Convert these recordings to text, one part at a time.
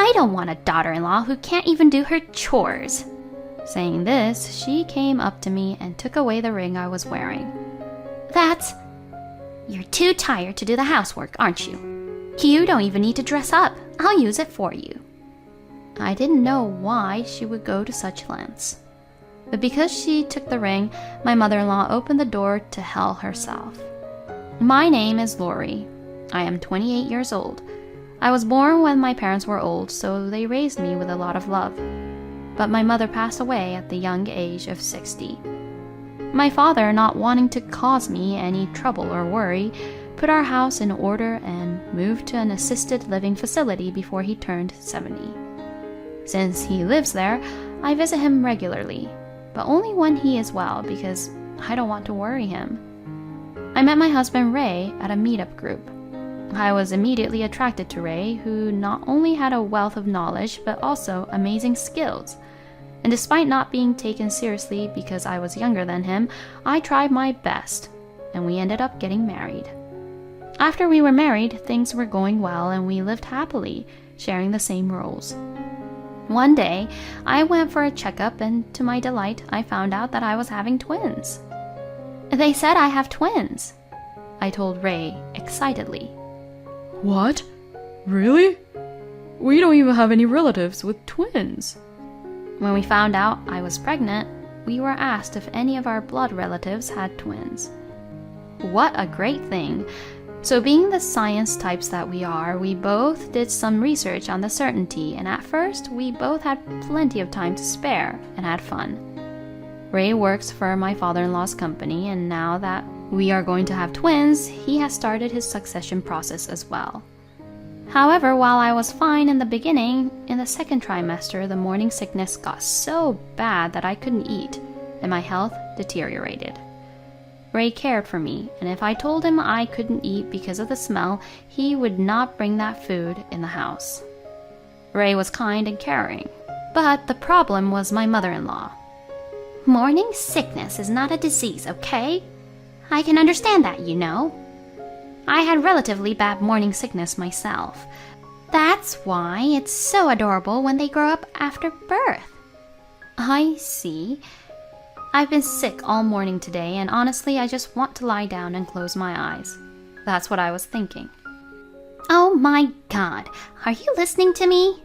I don't want a daughter-in-law who can't even do her chores." Saying this, she came up to me and took away the ring I was wearing. "You're too tired to do the housework, aren't you? You don't even need to dress up. I'll use it for you." I didn't know why she would go to such lengths. But because she took the ring, my mother-in-law opened the door to hell herself. My name is Lori. I am 28 years old. I was born when my parents were old, so they raised me with a lot of love. But my mother passed away at the young age of 60. My father, not wanting to cause me any trouble or worry, put our house in order and moved to an assisted living facility before he turned 70. Since he lives there, I visit him regularly, but only when he is well because I don't want to worry him. I met my husband Ray at a meetup group. I was immediately attracted to Ray, who not only had a wealth of knowledge but also amazing skills. And despite not being taken seriously because I was younger than him, I tried my best, and we ended up getting married. After we were married, things were going well and we lived happily, sharing the same roles. One day, I went for a checkup and to my delight, I found out that I was having twins. "They said I have twins," I told Ray excitedly. "What? Really? We don't even have any relatives with twins." When we found out I was pregnant, we were asked if any of our blood relatives had twins. What a great thing! So being the science types that we are, we both did some research on the certainty, and at first we both had plenty of time to spare and had fun. Ray works for my father-in-law's company, and now that we are going to have twins, he has started his succession process as well. However, while I was fine in the beginning, in the second trimester, the morning sickness got so bad that I couldn't eat, and my health deteriorated. Ray cared for me, and if I told him I couldn't eat because of the smell, he would not bring that food in the house. Ray was kind and caring, but the problem was my mother-in-law. "Morning sickness is not a disease, okay? I can understand that, you know. I had relatively bad morning sickness myself. That's why it's so adorable when they grow up after birth." "I see. I've been sick all morning today, and honestly, I just want to lie down and close my eyes." That's what I was thinking. "Oh my God, are you listening to me?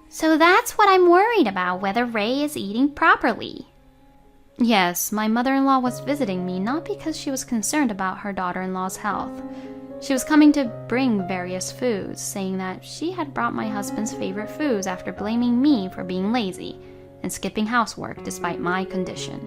So that's what I'm worried about, whether Ray is eating properly." Yes, my mother-in-law was visiting me not because she was concerned about her daughter-in-law's health. She was coming to bring various foods, saying that she had brought my husband's favorite foods after blaming me for being lazy and skipping housework despite my condition.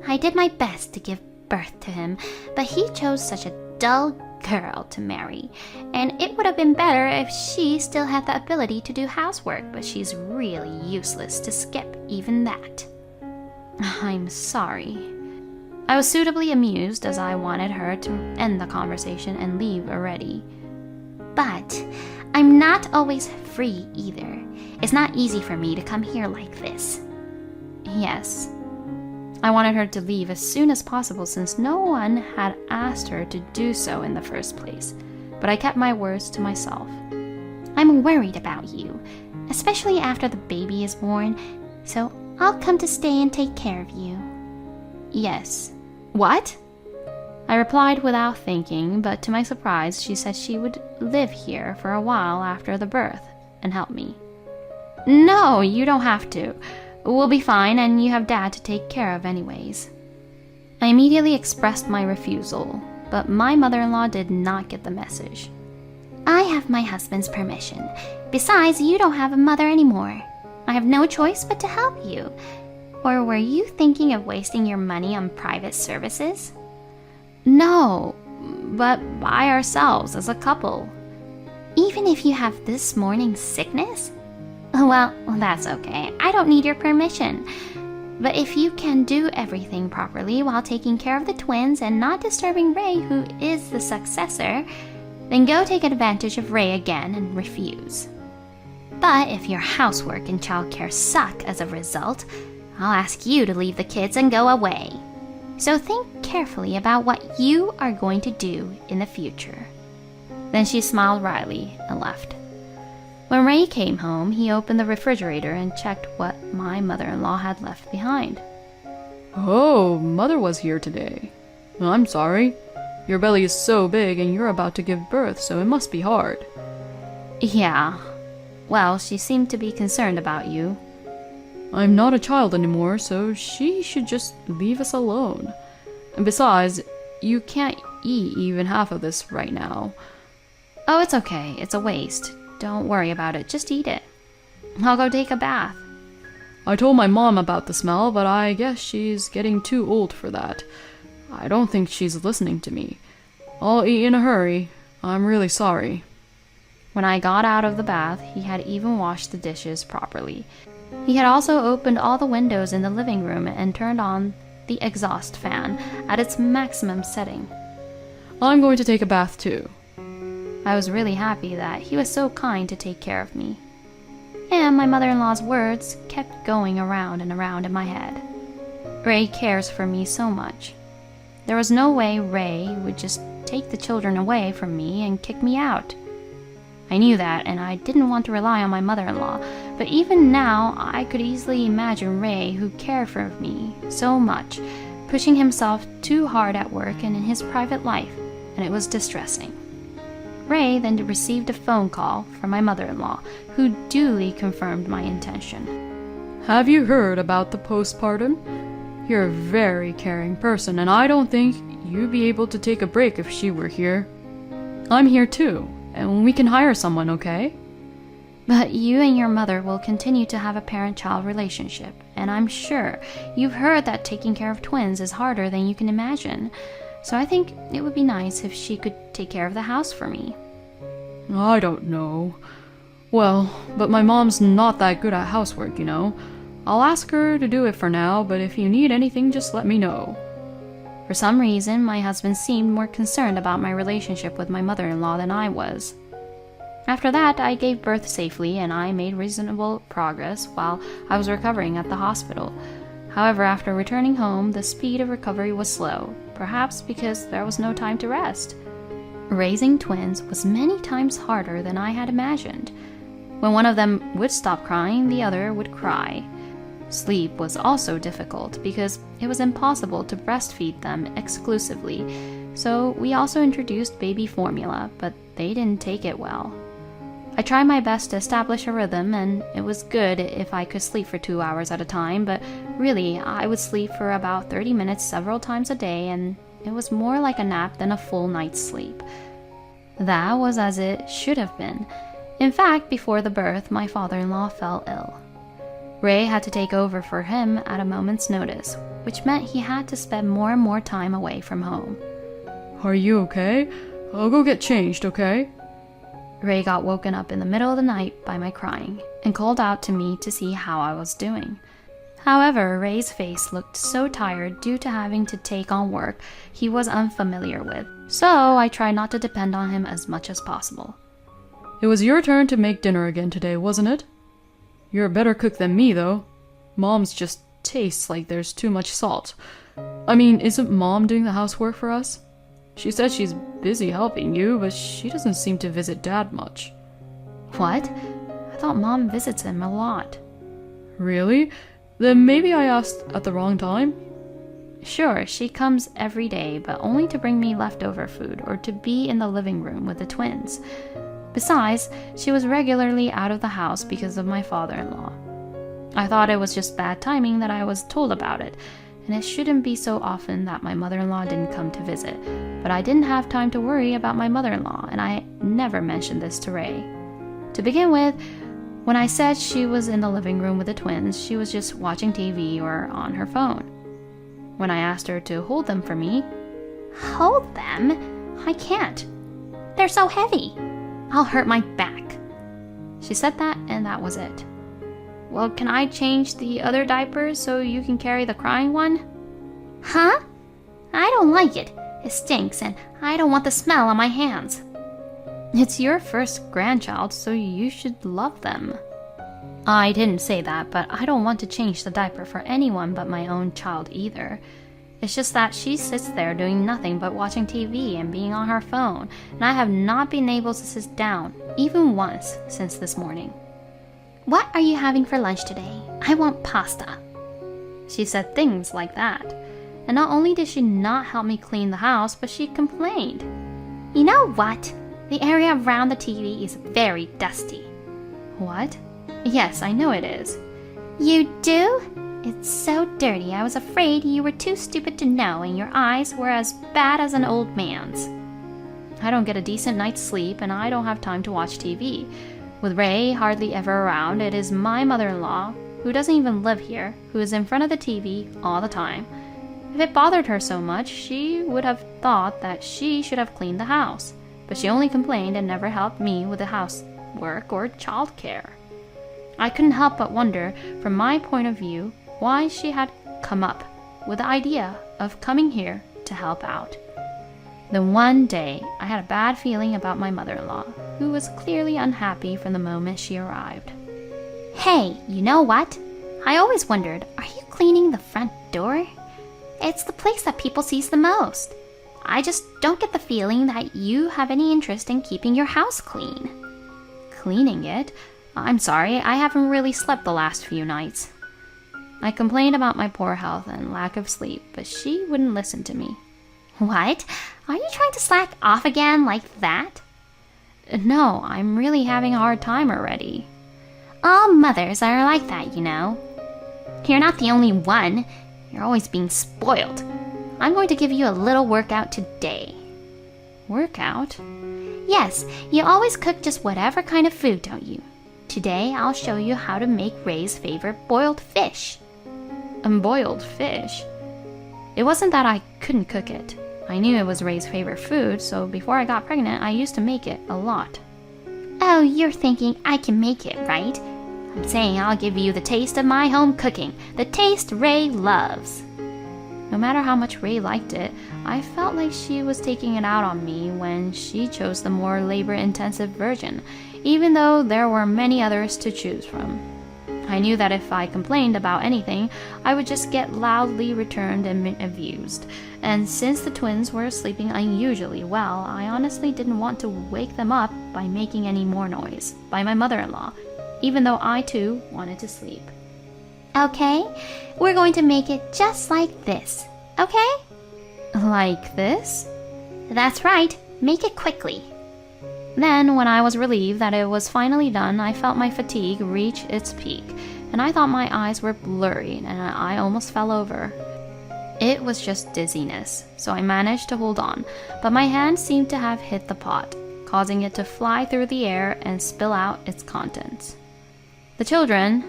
"I did my best to give birth to him, but he chose such a dull girl to marry, and it would have been better if she still had the ability to do housework, but she's really useless to skip even that." I'm sorry. I was suitably amused as I wanted her to end the conversation and leave already. "But I'm not always free either. It's not easy for me to come here like this." Yes. I wanted her to leave as soon as possible since no one had asked her to do so in the first place, but I kept my words to myself. "I'm worried about you, especially after the baby is born, so I'll come to stay and take care of you." "Yes." "What?" I replied without thinking, but to my surprise, she said she would live here for a while after the birth and help me. "No, you don't have to. We'll be fine, and you have Dad to take care of anyways." I immediately expressed my refusal, but my mother-in-law did not get the message. "I have my husband's permission. Besides, you don't have a mother anymore. I have no choice but to help you. Or were you thinking of wasting your money on private services?" "No, but by ourselves as a couple." "Even if you have this morning sickness?" "Well, that's okay. I don't need your permission. But if you can do everything properly while taking care of the twins and not disturbing Ray, who is the successor, then go take advantage of Ray again and refuse. But if your housework and childcare suck as a result, I'll ask you to leave the kids and go away. So think carefully about what you are going to do in the future." Then she smiled wryly and left. When Ray came home, he opened the refrigerator and checked what my mother-in-law had left behind. Oh, Mother was here today. I'm sorry. Your belly is so big and you're about to give birth, so it must be hard. Yeah. Well, she seemed to be concerned about you. I'm not a child anymore, so she should just leave us alone. And besides, you can't eat even half of this right now. Oh, it's okay. It's a waste. Don't worry about it. Just eat it. I'll go take a bath. I told my mom about the smell, but I guess she's getting too old for that. I don't think she's listening to me. I'll eat in a hurry. I'm really sorry. When I got out of the bath, he had even washed the dishes properly. He had also opened all the windows in the living room and turned on the exhaust fan at its maximum setting. I'm going to take a bath too. I was really happy that he was so kind to take care of me. And my mother-in-law's words kept going around and around in my head. Ray cares for me so much. There was no way Ray would just take the children away from me and kick me out. I knew that, and I didn't want to rely on my mother-in-law, but even now I could easily imagine Ray, who cared for me so much, pushing himself too hard at work and in his private life, and it was distressing. Ray then received a phone call from my mother-in-law, who duly confirmed my intention. Have you heard about the postpartum? You're a very caring person, and I don't think you'd be able to take a break if she were here. I'm here too, and we can hire someone, okay? But you and your mother will continue to have a parent-child relationship, and I'm sure you've heard that taking care of twins is harder than you can imagine. So I think it would be nice if she could take care of the house for me. I don't know. Well, but my mom's not that good at housework, you know. I'll ask her to do it for now, but if you need anything, just let me know. For some reason, my husband seemed more concerned about my relationship with my mother-in-law than I was. After that, I gave birth safely and I made reasonable progress while I was recovering at the hospital. However, after returning home, the speed of recovery was slow, perhaps because there was no time to rest. Raising twins was many times harder than I had imagined. When one of them would stop crying, the other would cry. Sleep was also difficult because it was impossible to breastfeed them exclusively, so we also introduced baby formula, but they didn't take it well. I tried my best to establish a rhythm, and it was good if I could sleep for 2 hours at a time, but really, I would sleep for about 30 minutes several times a day, and it was more like a nap than a full night's sleep. That was as it should have been. In fact, before the birth, my father-in-law fell ill. Ray had to take over for him at a moment's notice, which meant he had to spend more and more time away from home. Are you okay? I'll go get changed, okay? Ray got woken up in the middle of the night by my crying and called out to me to see how I was doing. However, Ray's face looked so tired due to having to take on work he was unfamiliar with, so I tried not to depend on him as much as possible. It was your turn to make dinner again today, wasn't it? You're a better cook than me, though. Mom's just tastes like there's too much salt. I mean, isn't Mom doing the housework for us? She says she's busy helping you, but she doesn't seem to visit Dad much. What? I thought Mom visits him a lot. Really? Then maybe I asked at the wrong time? Sure, she comes every day, but only to bring me leftover food or to be in the living room with the twins. Besides, she was regularly out of the house because of my father-in-law. I thought it was just bad timing that I was told about it, and it shouldn't be so often that my mother-in-law didn't come to visit, but I didn't have time to worry about my mother-in-law, and I never mentioned this to Ray. To begin with, when I said she was in the living room with the twins, she was just watching TV or on her phone. When I asked her to hold them for me, "Hold them? I can't. They're so heavy. I'll hurt my back." She said that, and that was it. "Well, can I change the other diapers so you can carry the crying one?" "Huh? I don't like it. It stinks, and I don't want the smell on my hands." "It's your first grandchild, so you should love them." "I didn't say that, but I don't want to change the diaper for anyone but my own child either. It's just that she sits there doing nothing but watching TV and being on her phone, and I have not been able to sit down, even once, since this morning. "What are you having for lunch today? I want pasta." She said things like that. And not only did she not help me clean the house, but she complained. "You know what? The area around the TV is very dusty." "What?" "Yes, I know it is." "You do? It's so dirty, I was afraid you were too stupid to know and your eyes were as bad as an old man's." I don't get a decent night's sleep and I don't have time to watch TV. With Ray hardly ever around, it is my mother-in-law, who doesn't even live here, who is in front of the TV all the time. If it bothered her so much, she would have thought that she should have cleaned the house, but she only complained and never helped me with the housework or childcare. I couldn't help but wonder, from my point of view, why she had come up with the idea of coming here to help out. Then one day, I had a bad feeling about my mother-in-law, who was clearly unhappy from the moment she arrived. "Hey, you know what? I always wondered, are you cleaning the front door? It's the place that people sees the most. I just don't get the feeling that you have any interest in keeping your house clean." "Cleaning it? I'm sorry, I haven't really slept the last few nights." I complained about my poor health and lack of sleep, but she wouldn't listen to me. "What? Are you trying to slack off again like that?" "No, I'm really having a hard time already." "All mothers are like that, you know. You're not the only one. You're always being spoiled. I'm going to give you a little workout today." "Workout?" "Yes, you always cook just whatever kind of food, don't you? Today I'll show you how to make Ray's favorite boiled fish." Boiled fish? It wasn't that I couldn't cook it. I knew it was Ray's favorite food, so before I got pregnant, I used to make it a lot. "Oh, you're thinking I can make it, right? I'm saying I'll give you the taste of my home cooking, the taste Ray loves." No matter how much Ray liked it, I felt like she was taking it out on me when she chose the more labor-intensive version, even though there were many others to choose from. I knew that if I complained about anything, I would just get loudly returned and abused. And since the twins were sleeping unusually well, I honestly didn't want to wake them up by making any more noise by my mother-in-law, even though I too wanted to sleep. "Okay, we're going to make it just like this, okay?" "Like this?" "That's right, make it quickly." Then, when I was relieved that it was finally done, I felt my fatigue reach its peak, and I thought my eyes were blurry and I almost fell over. It was just dizziness, so I managed to hold on, but my hand seemed to have hit the pot, causing it to fly through the air and spill out its contents. The children,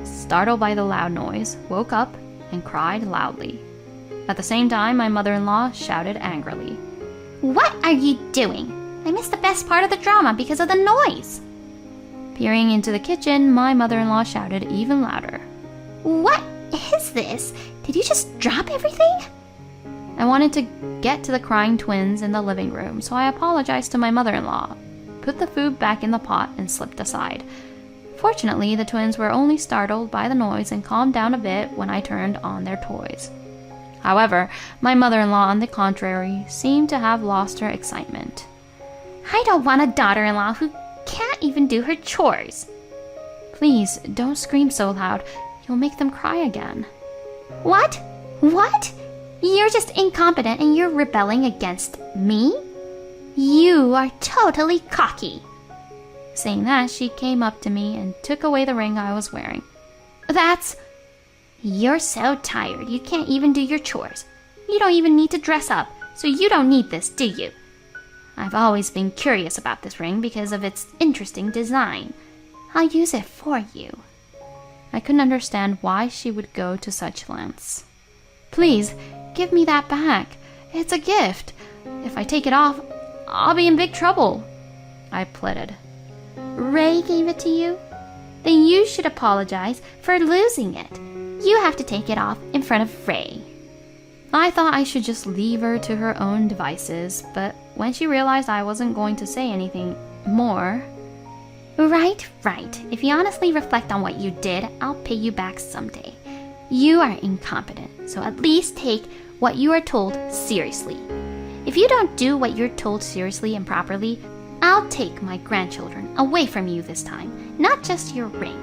startled by the loud noise, woke up and cried loudly. At the same time, my mother-in-law shouted angrily, "What are you doing? I missed the best part of the drama because of the noise." Peering into the kitchen, my mother-in-law shouted even louder, "What is this? Did you just drop everything?" I wanted to get to the crying twins in the living room, so I apologized to my mother-in-law, put the food back in the pot, and slipped aside. Fortunately, the twins were only startled by the noise and calmed down a bit when I turned on their toys. However, my mother-in-law, on the contrary, seemed to have lost her excitement. "I don't want a daughter-in-law who can't even do her chores." "Please, don't scream so loud. You'll make them cry again." "What? What? You're just incompetent and you're rebelling against me? You are totally cocky." Saying that, she came up to me and took away the ring I was wearing. "You're so tired you can't even do your chores. You don't even need to dress up, so you don't need this, do you? I've always been curious about this ring because of its interesting design. I'll use it for you." I couldn't understand why she would go to such lengths. "Please, give me that back. It's a gift. If I take it off, I'll be in big trouble," I pleaded. "Ray gave it to you? Then you should apologize for losing it. You have to take it off in front of Ray." I thought I should just leave her to her own devices, but when she realized I wasn't going to say anything more... Right. If you honestly reflect on what you did, I'll pay you back someday. You are incompetent, so at least take what you are told seriously. If you don't do what you're told seriously and properly, I'll take my grandchildren away from you this time, not just your ring."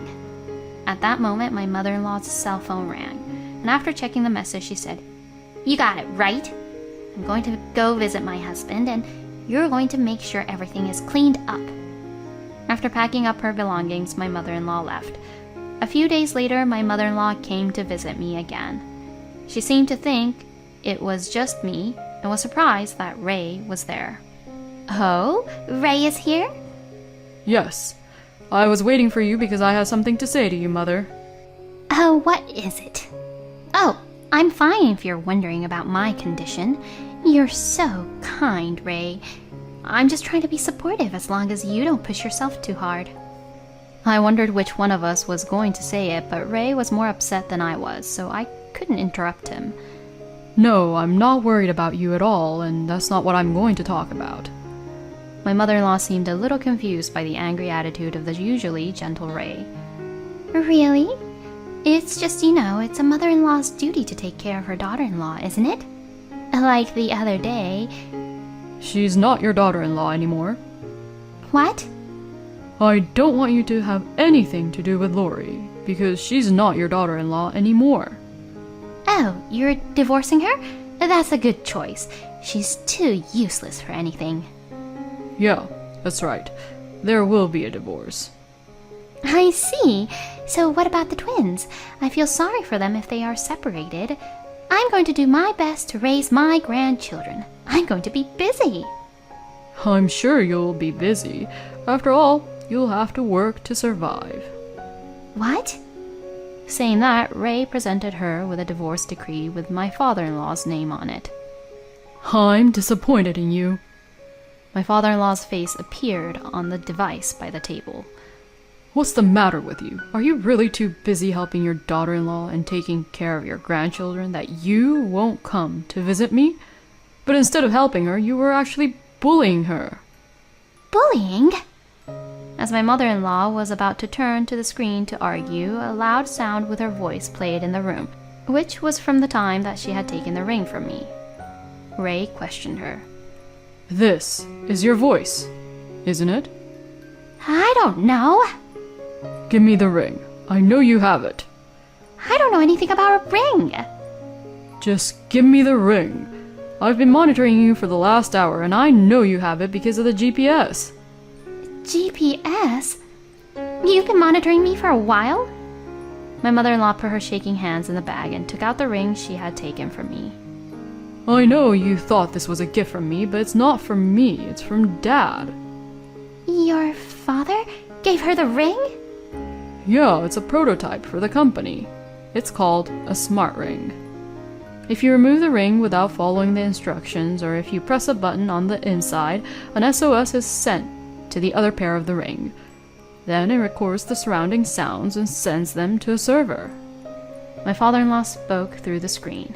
At that moment, my mother-in-law's cell phone rang, and after checking the message, she said, "You got it, right? I'm going to go visit my husband, and you're going to make sure everything is cleaned up." After packing up her belongings, my mother-in-law left. A few days later, my mother-in-law came to visit me again. She seemed to think it was just me and was surprised that Ray was there. "Oh, Ray is here?" Yes. I was waiting for you because I have something to say to you, Mother. "Oh, what is it?" "Oh, I'm fine if you're wondering about my condition. You're so kind, Ray. I'm just trying to be supportive as long as you don't push yourself too hard." I wondered which one of us was going to say it, but Ray was more upset than I was, so I couldn't interrupt him. No, I'm not worried about you at all, and that's not what I'm going to talk about. My mother-in-law seemed a little confused by the angry attitude of the usually gentle Ray. "Really? It's just, it's a mother-in-law's duty to take care of her daughter-in-law, isn't it? Like the other day." She's not your daughter-in-law anymore. "What?" I don't want you to have anything to do with Lori, because she's not your daughter-in-law anymore. "Oh, you're divorcing her? That's a good choice. She's too useless for anything." Yeah, that's right. There will be a divorce. "I see. So what about the twins? I feel sorry for them if they are separated. I'm going to do my best to raise my grandchildren. I'm going to be busy." I'm sure you'll be busy. After all, you'll have to work to survive. "What?" Saying that, Ray presented her with a divorce decree with my father-in-law's name on it. I'm disappointed in you. My father-in-law's face appeared on the device by the table. What's the matter with you? Are you really too busy helping your daughter-in-law and taking care of your grandchildren that you won't come to visit me? But instead of helping her, you were actually bullying her. "Bullying?" As my mother-in-law was about to turn to the screen to argue, a loud sound with her voice played in the room, which was from the time that she had taken the ring from me. Ray questioned her. This is your voice, isn't it? "I don't know." Give me the ring. I know you have it. "I don't know anything about a ring." Just give me the ring. I've been monitoring you for the last hour, and I know you have it because of the GPS. "GPS? You've been monitoring me for a while?" My mother-in-law put her shaking hands in the bag and took out the ring she had taken from me. I know you thought this was a gift from me, but it's not from me. It's from Dad. "Your father gave her the ring?" Yeah, it's a prototype for the company. It's called a smart ring. If you remove the ring without following the instructions, or if you press a button on the inside, an SOS is sent to the other pair of the ring. Then it records the surrounding sounds and sends them to a server. My father-in-law spoke through the screen.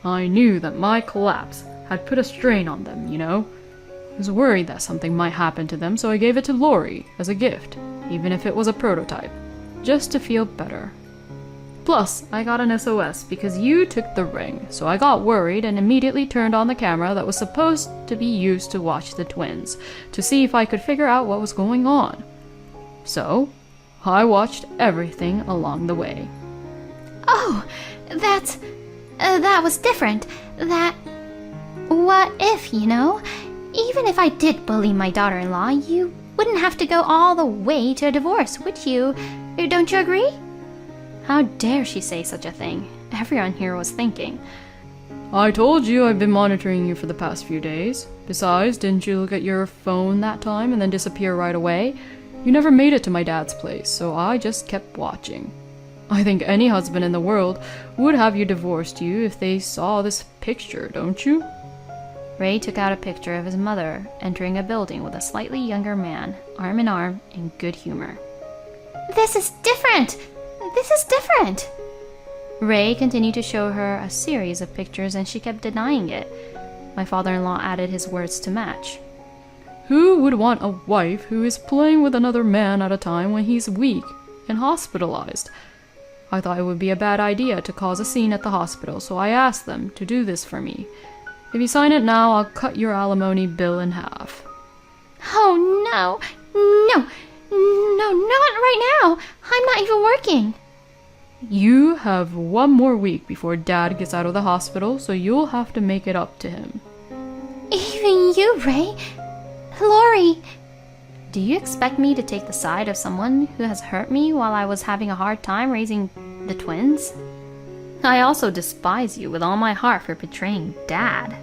I knew that my collapse had put a strain on them, I was worried that something might happen to them, so I gave it to Lori as a gift, even if it was a prototype, just to feel better. Plus, I got an SOS because you took the ring, so I got worried and immediately turned on the camera that was supposed to be used to watch the twins, to see if I could figure out what was going on. So, I watched everything along the way. "Oh, that was different. What if, even if I did bully my daughter-in-law, you wouldn't have to go all the way to a divorce, would you? Don't you agree?" How dare she say such a thing? Everyone here was thinking. I told you I've been monitoring you for the past few days. Besides, didn't you look at your phone that time and then disappear right away? You never made it to my dad's place, so I just kept watching. I think any husband in the world would have you divorced you if they saw this picture, don't you? Ray took out a picture of his mother entering a building with a slightly younger man, arm in arm, in good humor. "This is different! This is different!" Ray continued to show her a series of pictures and she kept denying it. My father-in-law added his words to match. Who would want a wife who is playing with another man at a time when he's weak and hospitalized? I thought it would be a bad idea to cause a scene at the hospital, so I asked them to do this for me. If you sign it now, I'll cut your alimony bill in half. Oh no, no, no, not right now. I'm not even working. You have 1 more week before Dad gets out of the hospital, so you'll have to make it up to him. Even you, Ray. Lori. Do you expect me to take the side of someone who has hurt me while I was having a hard time raising the twins? I also despise you with all my heart for betraying Dad.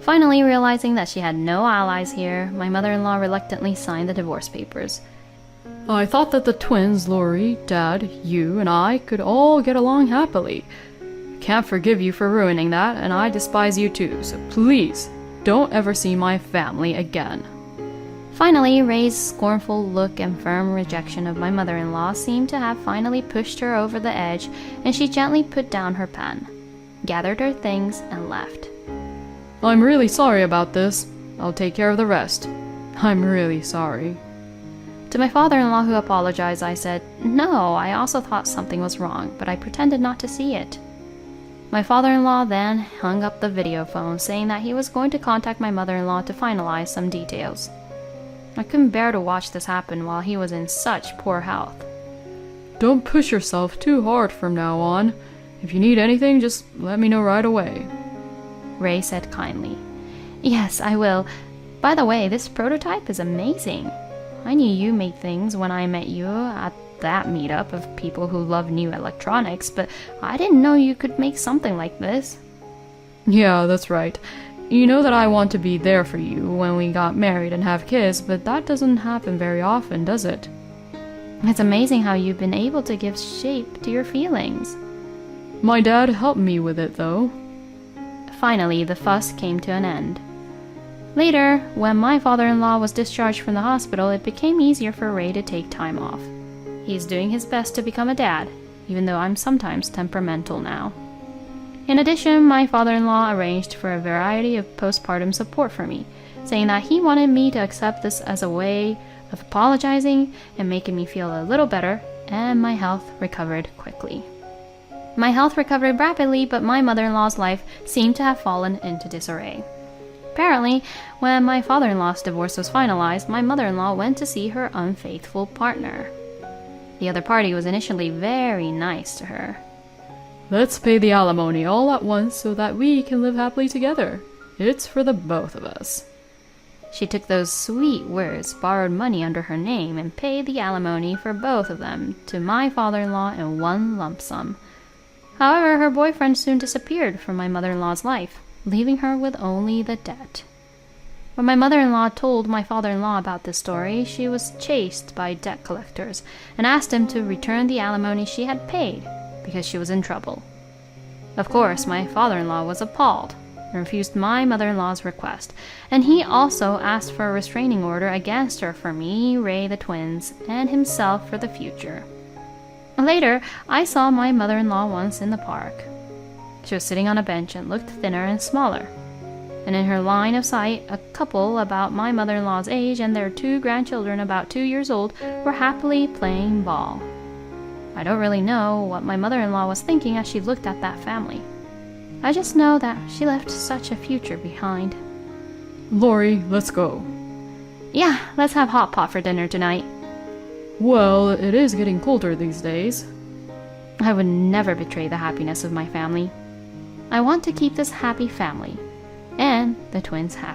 Finally realizing that she had no allies here, my mother-in-law reluctantly signed the divorce papers. I thought that the twins, Lori, Dad, you, and I could all get along happily. I can't forgive you for ruining that, and I despise you too, so please, don't ever see my family again. Finally, Ray's scornful look and firm rejection of my mother-in-law seemed to have finally pushed her over the edge, and she gently put down her pen, gathered her things, and left. I'm really sorry about this. I'll take care of the rest. I'm really sorry. To my father-in-law, who apologized, I said, "No, I also thought something was wrong, but I pretended not to see it." My father-in-law then hung up the video phone, saying that he was going to contact my mother-in-law to finalize some details. I couldn't bear to watch this happen while he was in such poor health. Don't push yourself too hard from now on. If you need anything, just let me know right away. Ray said kindly. "Yes, I will. By the way, this prototype is amazing. I knew you made things when I met you at that meetup of people who love new electronics, but I didn't know you could make something like this." Yeah, that's right. You know that I want to be there for you when we got married and have kids, but that doesn't happen very often, does it? It's amazing how you've been able to give shape to your feelings. My dad helped me with it, though. Finally, the fuss came to an end. Later, when my father-in-law was discharged from the hospital, it became easier for Ray to take time off. He's doing his best to become a dad, even though I'm sometimes temperamental now. In addition, my father-in-law arranged for a variety of postpartum support for me, saying that he wanted me to accept this as a way of apologizing and making me feel a little better, and my health recovered quickly. My health recovered rapidly, but my mother-in-law's life seemed to have fallen into disarray. Apparently, when my father-in-law's divorce was finalized, my mother-in-law went to see her unfaithful partner. The other party was initially very nice to her. Let's pay the alimony all at once so that we can live happily together. It's for the both of us. She took those sweet words, borrowed money under her name, and paid the alimony for both of them to my father-in-law in one lump sum. However, her boyfriend soon disappeared from my mother-in-law's life, leaving her with only the debt. When my mother-in-law told my father-in-law about this story, she was chased by debt collectors and asked him to return the alimony she had paid because she was in trouble. Of course, my father-in-law was appalled and refused my mother-in-law's request, and he also asked for a restraining order against her for me, Ray, the twins, and himself for the future. Later, I saw my mother-in-law once in the park. She was sitting on a bench and looked thinner and smaller. And in her line of sight, a couple about my mother-in-law's age and their 2 grandchildren about 2 years old were happily playing ball. I don't really know what my mother-in-law was thinking as she looked at that family. I just know that she left such a future behind. Lori, let's go. Yeah, let's have hot pot for dinner tonight. Well, it is getting colder these days. I would never betray the happiness of my family. I want to keep this happy family and the twins happy.